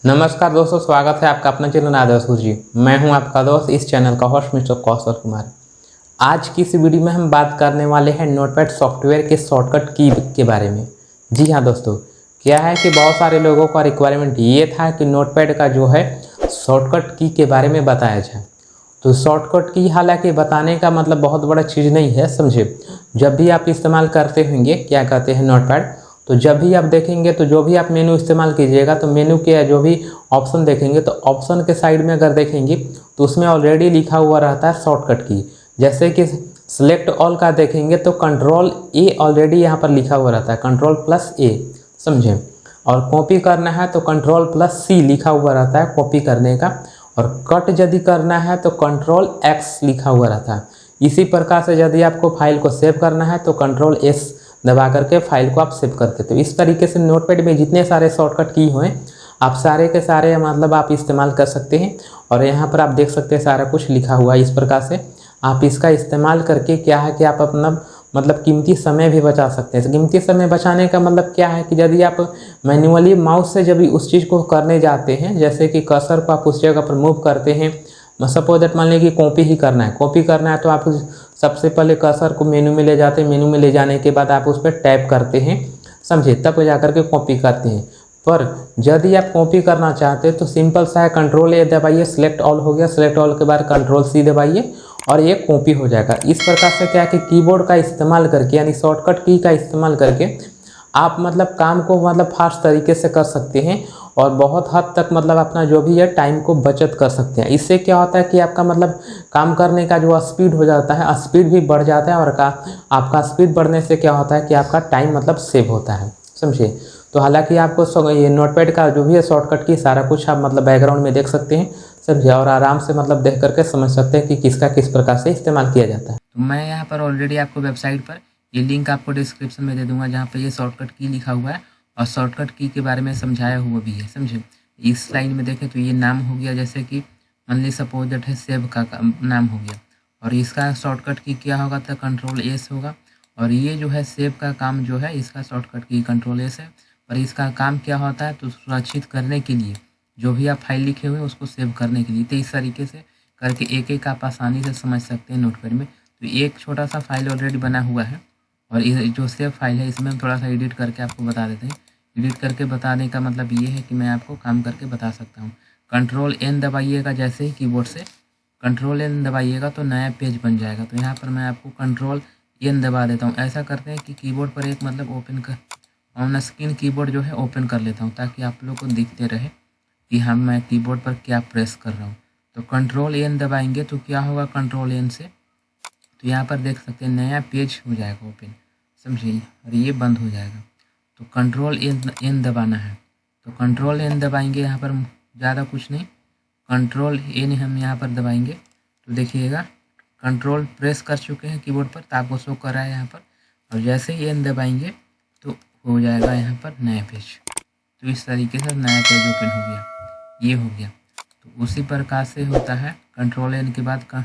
नमस्कार दोस्तों, स्वागत है आपका अपना चैनल आदर्श जी। मैं हूं आपका दोस्त, इस चैनल का होस्ट मिस्टर कौशल कुमार। आज की इस वीडियो में हम बात करने वाले हैं नोटपैड सॉफ्टवेयर के शॉर्टकट की के बारे में। जी हाँ दोस्तों, क्या है कि बहुत सारे लोगों का रिक्वायरमेंट ये था कि नोटपैड का जो है शॉर्टकट की के बारे में बताया जाए। तो शॉर्टकट की हालांकि बताने का मतलब बहुत बड़ा चीज़ नहीं है, समझे। जब भी आप इस्तेमाल करते होंगे क्या कहते हैं नोटपैड, तो जब भी आप देखेंगे तो जो भी आप मेनू इस्तेमाल कीजिएगा तो मेनू के जो भी ऑप्शन देखेंगे तो ऑप्शन के साइड में अगर देखेंगे तो उसमें ऑलरेडी लिखा हुआ रहता है शॉर्टकट की। जैसे कि सिलेक्ट ऑल का देखेंगे तो कंट्रोल ए ऑलरेडी यहाँ पर लिखा हुआ रहता है, कंट्रोल प्लस ए, समझे। और कॉपी करना है तो कंट्रोल प्लस सी लिखा हुआ रहता है कॉपी करने का। और कट यदि करना है तो कंट्रोल एक्स लिखा हुआ रहता है। इसी प्रकार से यदि आपको फाइल को सेव करना है तो कंट्रोल एस दबा करके फाइल को आप सेव करते। तो इस तरीके से नोटपैड में जितने सारे शॉर्टकट की हुए आप सारे के सारे मतलब आप इस्तेमाल कर सकते हैं। और यहाँ पर आप देख सकते हैं सारा कुछ लिखा हुआ है। इस प्रकार से आप इसका इस्तेमाल करके क्या है कि आप अपना मतलब कीमती समय भी बचा सकते हैं। कीमती समय बचाने का मतलब क्या है कि यदि आप मैन्युअली माउस से जब भी उस चीज़ को करने जाते हैं, जैसे कि कर्सर को आप उस जगह पर मूव करते हैं, सपोज दैट मान लीजिए कि कॉपी ही करना है, कॉपी करना है तो आप सबसे पहले कर्सर को मेनू में ले जाते हैं। मेनू में ले जाने के बाद आप उस पर टैप करते हैं, समझे, तब जा करके कॉपी करते हैं। पर यदि आप कॉपी करना चाहते हैं तो सिंपल सा है, कंट्रोल ए दबाइए, सिलेक्ट ऑल हो गया, सिलेक्ट ऑल के बाद कंट्रोल सी दबाइए और ये कॉपी हो जाएगा। इस प्रकार से क्या है कि कीबोर्ड का इस्तेमाल करके यानी शॉर्टकट की का इस्तेमाल करके आप मतलब काम को मतलब फास्ट तरीके से कर सकते हैं और बहुत हद तक मतलब अपना जो भी है टाइम को बचत कर सकते हैं। इससे क्या होता है कि आपका मतलब काम करने का जो स्पीड हो जाता है, स्पीड भी बढ़ जाता है। और आपका स्पीड बढ़ने से क्या होता है कि आपका टाइम मतलब सेव होता है, समझे। तो हालांकि आपको ये नोटपैड का जो भी है शॉर्टकट की सारा कुछ आप मतलब बैकग्राउंड में देख सकते हैं, समझे, और आराम से मतलब देख करके समझ सकते हैं कि किसका किस प्रकार से इस्तेमाल किया जाता है। तो मैं यहाँ पर ऑलरेडी आपको वेबसाइट पर ये लिंक आपको डिस्क्रिप्शन में दे दूंगा, जहाँ पे ये शॉर्टकट की लिखा हुआ है और शॉर्टकट की के बारे में समझाया हुआ भी है, समझे। इस लाइन में देखें तो ये नाम हो गया, जैसे कि ओनली सपोज दैट है सेव का नाम हो गया। और इसका शॉर्टकट की क्या होगा तो कंट्रोल एस होगा। और ये जो है सेव का काम जो है इसका शॉर्टकट की कंट्रोल एस है। और इसका काम क्या होता है तो सुरक्षित करने के लिए जो भी आप फाइल लिखे हुए हैं उसको सेव करने के लिए। तो इस तरीके से करके एक एक आप आसानी से समझ सकते हैं नोटपैड में। तो एक छोटा सा फाइल ऑलरेडी बना हुआ है और ये जो सेव फाइल है इसमें हम थोड़ा सा एडिट करके आपको बता देते हैं। एडिट करके बताने का मतलब ये है कि मैं आपको काम करके बता सकता हूँ। कंट्रोल एन दबाइएगा, जैसे ही कीबोर्ड से कंट्रोल एन दबाइएगा तो नया पेज बन जाएगा। तो यहाँ पर मैं आपको कंट्रोल एन दबा देता हूँ। ऐसा करते हैं कि कीबोर्ड पर एक मतलब ओपन कर ऑन स्क्रीन कीबोर्ड जो है ओपन कर लेता हूँ, ताकि आप लोग को दिखते रहे कि हम मैं कीबोर्ड पर क्या प्रेस कर रहा हूँ। तो कंट्रोल एन दबाएंगे तो क्या होगा, कंट्रोल एन से तो यहाँ पर देख सकते हैं नया पेज हो जाएगा ओपन, समझिए, और ये बंद हो जाएगा। तो कंट्रोल एन दबाना है तो कंट्रोल एन दबाएंगे, यहाँ पर ज़्यादा कुछ नहीं, कंट्रोल एन हम यहाँ पर दबाएंगे तो देखिएगा कंट्रोल प्रेस कर चुके हैं कीबोर्ड पर, तो आपको शो कर रहा है यहाँ पर। और जैसे ही एन दबाएंगे तो हो जाएगा यहाँ पर नया पेज। तो इस तरीके से नया पेज ओपन हो गया, ये हो गया। तो उसी प्रकार से होता है कंट्रोल एन के बाद का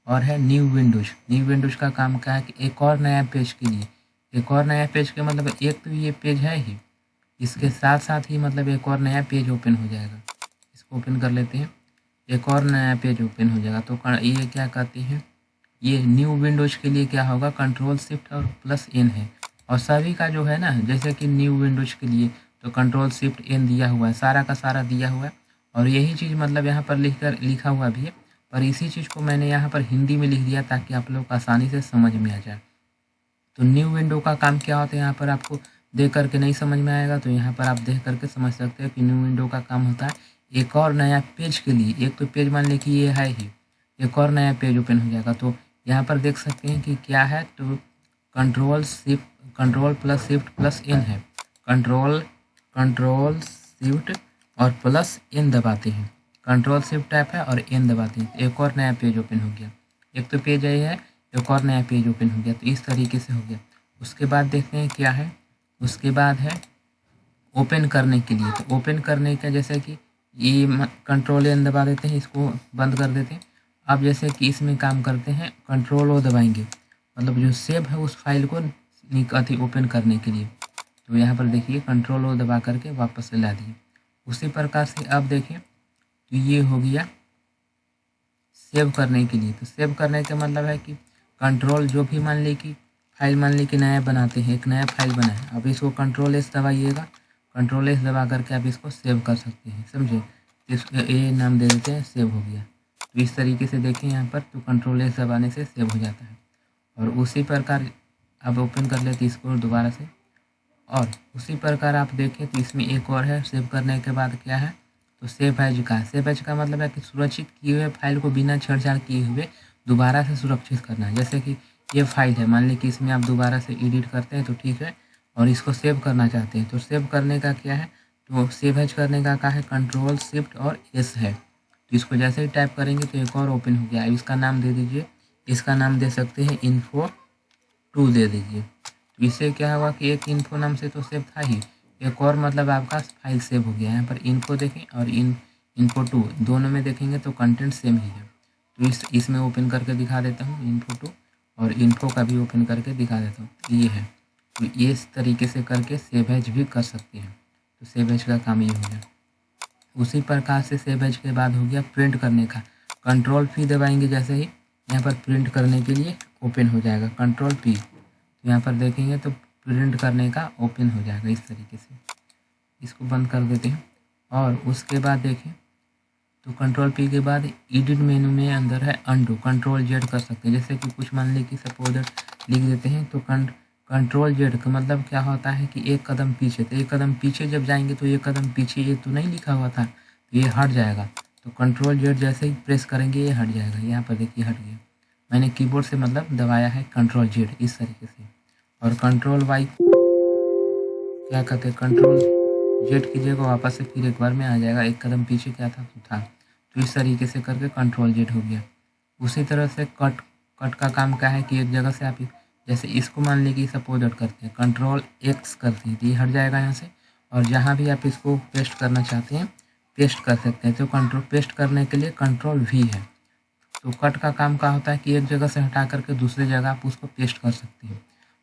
और है न्यू विंडोज। न्यू विंडोज का काम क्या है कि एक और नया पेज के लिए, एक और नया पेज के मतलब एक तो ये पेज है ही, इसके साथ साथ ही मतलब एक और नया पेज ओपन हो जाएगा। इसको ओपन कर लेते हैं, एक और नया पेज ओपन हो जाएगा। तो ये क्या कहते हैं, ये न्यू विंडोज के लिए क्या होगा, कंट्रोल शिफ्ट और प्लस एन है। और सभी का जो है ना, जैसे कि न्यू विंडोज के लिए तो कंट्रोल शिफ्ट एन दिया हुआ है, सारा का सारा दिया हुआ है। और यही चीज़ मतलब यहाँ पर लिखा हुआ भी है, पर इसी चीज़ को मैंने यहाँ पर हिंदी में लिख दिया ताकि आप लोग आसानी से समझ में आ जाए। तो न्यू विंडो का काम क्या होता है, यहाँ पर आपको देख करके नहीं समझ में आएगा, तो यहाँ पर आप देख करके समझ सकते हैं कि न्यू विंडो का काम होता है एक और नया पेज के लिए। एक तो पेज मान लें कि ये है ही, एक और नया पेज ओपन हो जाएगा। तो यहाँ पर देख सकते हैं कि क्या है, तो control plus shift plus N है। कंट्रोल शिफ्ट और प्लस एन दबाते हैं, कंट्रोल शिफ्ट टैप है और एन दबाते हैं, तो एक और नया पेज ओपन हो गया। एक तो पेज ये है, एक और नया पेज ओपन हो गया। तो इस तरीके से हो गया। उसके बाद देखते हैं क्या है, उसके बाद है ओपन करने के लिए। तो ओपन करने का जैसे कि ये कंट्रोल एन दबा देते हैं, इसको बंद कर देते हैं। अब जैसे कि इसमें काम करते हैं, कंट्रोल ओ दबाएंगे, मतलब जो सेव है उस फाइल को ओपन करने के लिए। तो यहाँ पर देखिए कंट्रोल ओ दबा करके वापस से ला दिए। उसी प्रकार से अब देखिए तो ये हो गया सेव करने के लिए। तो सेव करने का मतलब है कि कंट्रोल जो भी मान ली कि फाइल मान ली कि नया बनाते हैं, एक नया फाइल बना है, अब इसको कंट्रोल एस दबाइएगा, कंट्रोल एस दबा करके आप इसको सेव कर सकते हैं, समझे। इसको ये नाम दे देते हैं, सेव हो गया। तो इस तरीके से देखें यहाँ पर, तो कंट्रोल एस दबाने से सेव हो जाता है। और उसी प्रकार अब ओपन कर लेते इसको दोबारा से, और उसी प्रकार आप देखें तो इसमें एक और है सेव करने के बाद क्या है, तो सेव एज का। सेव एज का मतलब है कि सुरक्षित किए हुए फाइल को बिना छेड़छाड़ किए हुए दोबारा से सुरक्षित करना है। जैसे कि ये फाइल है, मान ली कि इसमें आप दोबारा से एडिट करते हैं तो ठीक है, और इसको सेव करना चाहते हैं, तो सेव करने का क्या है, तो सेव एज करने का क्या है, कंट्रोल शिफ्ट और एस है। तो इसको जैसे ही टाइप करेंगे तो एक और ओपन हो गया। इसका नाम दे दीजिए, इसका नाम दे सकते हैं info2 दे दीजिए। तो इससे क्या हुआ कि एक इन्फो नाम से तो सेव था ही, एक और मतलब आपका फाइल सेव हो गया। यहाँ पर इन्फो देखें और info2 दोनों में देखेंगे तो कंटेंट सेम ही है। तो इसमें ओपन करके दिखा देता हूँ info2, और इन्फो का भी ओपन करके दिखा देता हूँ, ये है। तो ये इस तरीके से करके सेव एज भी कर सकते हैं। तो सेव एज का काम ये हो गया। उसी प्रकार से सेव एज के बाद हो गया प्रिंट करने का। कंट्रोल पी दबाएंगे, जैसे ही यहाँ पर प्रिंट करने के लिए ओपन हो जाएगा, कंट्रोल पी। तो यहाँ पर देखेंगे तो प्रिंट करने का ओपन हो जाएगा इस तरीके से। इसको बंद कर देते हैं, और उसके बाद देखें तो कंट्रोल पी के बाद एडिट मेनू में अंदर है अनडू, कंट्रोल जेड कर सकते हैं। जैसे कि कुछ मान ली कि सपोज लिख देते हैं, तो कंट्रोल जेड का मतलब क्या होता है कि एक कदम पीछे। तो एक कदम पीछे जब जाएंगे तो एक कदम पीछे ये तो नहीं लिखा हुआ था, तो ये हट जाएगा। तो कंट्रोल जेड जैसे ही प्रेस करेंगे ये हट जाएगा। यहाँ पर देखिए हट गया, मैंने कीबोर्ड से मतलब दबाया है कंट्रोल जेड इस तरीके से। और कंट्रोल वाई क्या कहते हैं, कंट्रोल जेड कीजिएगा, वापस से फिर एक बार में आ जाएगा, एक कदम पीछे क्या था तो था। तो इस तरीके से करके कंट्रोल जेड हो गया। उसी तरह से कट का काम क्या है कि एक जगह से आप जैसे इसको मान ली कि सपोज करते हैं, कंट्रोल एक्स करते हैं तो ये हट जाएगा यहाँ से, और जहाँ भी आप इसको पेस्ट करना चाहते हैं पेस्ट कर सकते हैं। तो कंट्रोल पेस्ट करने के लिए कंट्रोल वी है। तो कट का काम क्या होता है कि एक जगह से हटा करके दूसरी जगह आप उसको पेस्ट कर सकते हैं।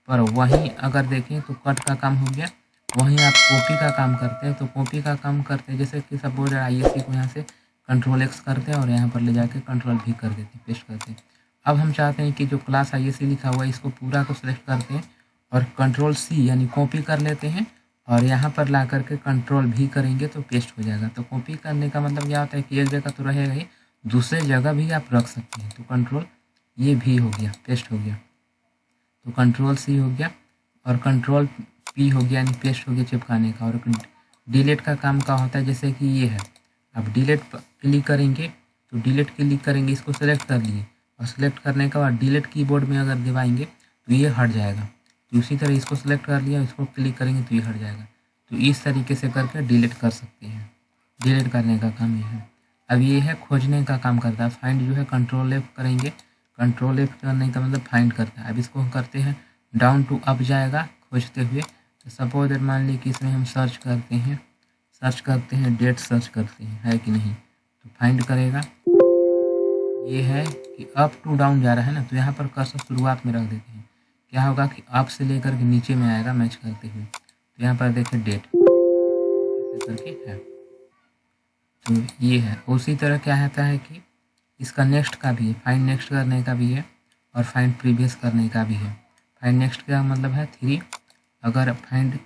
पर वहीं अगर देखें तो कट का काम हो गया, वहीं आप कॉपी का काम करते हैं। तो कॉपी का काम करते हैं, जैसे कि सपोज ISC को यहाँ से कंट्रोल एक्स करते हैं और यहाँ पर ले जाके कंट्रोल भी कर देते हैं, पेस्ट करते हैं। अब हम चाहते हैं कि जो क्लास ISC लिखा हुआ है इसको पूरा को सिलेक्ट करते हैं और कंट्रोल C यानी कॉपी कर लेते हैं, और यहाँ पर ला करके कंट्रोल भी करेंगे तो पेस्ट हो जाएगा। तो कॉपी करने का मतलब क्या होता है कि एक जगह तो रहेगा ही, दूसरे जगह भी आप रख सकते हैं। तो कंट्रोल ये भी हो गया, पेस्ट हो गया। तो कंट्रोल C हो गया, और कंट्रोल P हो गया यानी पेस्ट हो गया चिपकाने का। और डिलीट का काम क्या होता है, जैसे कि ये है, अब डिलीट क्लिक करेंगे तो डिलीट क्लिक करेंगे, इसको सेलेक्ट कर लिए, और सेलेक्ट करने के बाद डिलीट कीबोर्ड में अगर दबाएंगे तो ये हट जाएगा। तो उसी तरह इसको सेलेक्ट कर लिया, इसको क्लिक करेंगे तो ये हट जाएगा। तो इस तरीके से करके डिलीट कर सकते हैं। डिलीट करने का काम ये है। अब ये है खोजने का काम करता है, फाइंड जो है कंट्रोल F करेंगे, कंट्रोल F करने का मतलब फाइंड करता है। अब इसको हम करते हैं डाउन टू अप जाएगा खोजते हुए। तो सपोज मान ली कि इसमें हम सर्च करते हैं डेट सर्च करते हैं, है कि नहीं, तो फाइंड करेगा। ये है कि अप टू डाउन जा रहा है ना, तो यहाँ पर कर्सर शुरुआत में रख देते हैं, क्या होगा कि अप से लेकर के नीचे में आएगा मैच करते हुए। तो यहाँ पर देखिए डेट करके है, तो ये है। उसी तरह क्या होता है कि इसका नेक्स्ट का भी है, फाइंड नेक्स्ट करने का भी है, और फाइंड प्रीवियस करने का भी है। फाइंड नेक्स्ट का मतलब है 3, अगर फाइंड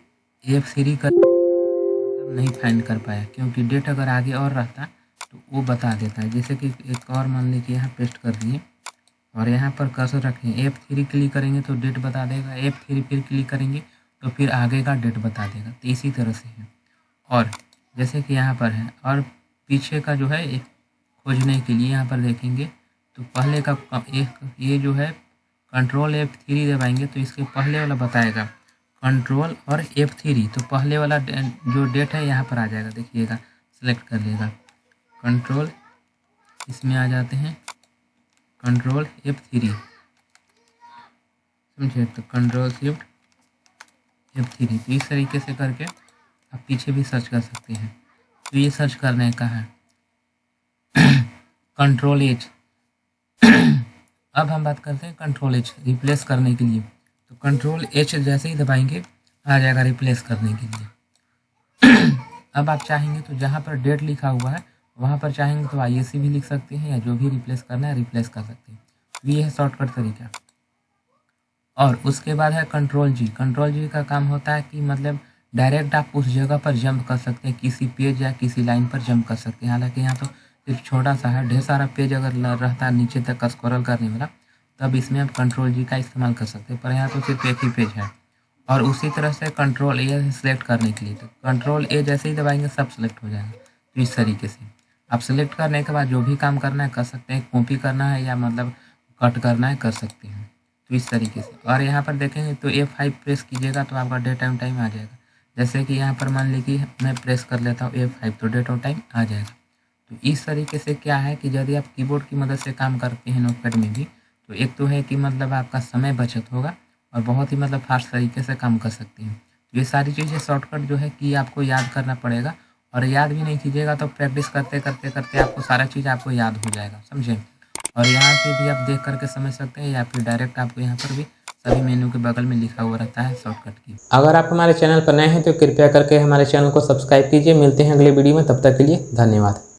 F3 कर मतलब नहीं फाइंड कर पाया, क्योंकि डेट अगर आगे और रहता तो वो बता देता है। जैसे कि एक और मान लीजिए यहाँ पेस्ट कर दिए, और यहाँ पर कर्सर रखें, F3 क्लिक करेंगे तो डेट बता देगा, F3 फिर क्लिक करेंगे तो फिर आगे का डेट बता देगा। तो इसी तरह से है। और जैसे कि यहाँ पर है, और पीछे का जो है खोजने के लिए यहाँ पर देखेंगे तो पहले का एक ये जो है कंट्रोल F3 दबाएंगे तो इसके पहले वाला बताएगा, कंट्रोल और F3, तो पहले वाला जो डेट है यहाँ पर आ जाएगा, देखिएगा सेलेक्ट कर लेगा, कंट्रोल इसमें आ जाते हैं, कंट्रोल F3 समझे, तो कंट्रोल शिफ्ट F3। तो इस तरीके से करके आप पीछे भी सर्च कर सकते हैं। तो ये सर्च करने का है कंट्रोल H। अब हम बात करते हैं कंट्रोल H रिप्लेस करने के लिए। तो कंट्रोल H जैसे ही दबाएंगे आ जाएगा रिप्लेस करने के लिए। अब आप चाहेंगे तो जहाँ पर डेट लिखा हुआ है वहाँ पर चाहेंगे तो ISC भी लिख सकते हैं, या जो भी रिप्लेस करना है रिप्लेस कर सकते हैं। तो ये है शॉर्टकट तरीका। और उसके बाद है कंट्रोल जी। कंट्रोल जी का काम होता है कि मतलब डायरेक्ट आप उस जगह पर जंप कर सकते हैं, किसी पेज या किसी लाइन पर जंप कर सकते हैं। हालांकि यहाँ तो सिर्फ छोटा सा है, ढेर सारा पेज अगर रहता है नीचे तक स्क्रॉल करने वाला, तब इसमें आप कंट्रोल जी का इस्तेमाल कर सकते हैं, पर यहाँ तो सिर्फ एक ही पेज है। और उसी तरह से कंट्रोल ए सेलेक्ट करने के लिए, तो कंट्रोल ए जैसे ही दबाएंगे सब सेलेक्ट हो जाएगा। तो इस तरीके से आप सेलेक्ट करने के बाद जो भी काम करना है कर सकते हैं, कॉपी करना है या मतलब कट करना है कर सकते हैं। तो इस तरीके से। और यहाँ पर देखेंगे तो F5 प्रेस कीजिएगा तो आपका डेट एंड टाइम आ जाएगा। जैसे कि यहाँ पर मान लीजिए मैं प्रेस कर लेता हूँ F5 तो डेट और टाइम आ जाएगा। तो इस तरीके से क्या है कि यदि आप कीबोर्ड की मदद से काम करते हैं नोटपैड में भी, तो एक तो है कि मतलब आपका समय बचत होगा और बहुत ही मतलब फास्ट तरीके से काम कर सकते हैं। तो ये सारी चीज़ें शॉर्टकट जो है कि आपको याद करना पड़ेगा, और याद भी नहीं कीजिएगा तो प्रैक्टिस करते करते करते आपको सारा चीज़ आपको याद हो जाएगा, समझे। और यहाँ से भी आप देख करके समझ सकते हैं, या फिर डायरेक्ट आपको यहाँ पर भी सभी मेनू के बगल में लिखा हुआ रहता है शॉर्टकट की। अगर आप हमारे चैनल पर नए हैं तो कृपया करके हमारे चैनल को सब्सक्राइब कीजिए। मिलते हैं अगले वीडियो में, तब तक के लिए धन्यवाद।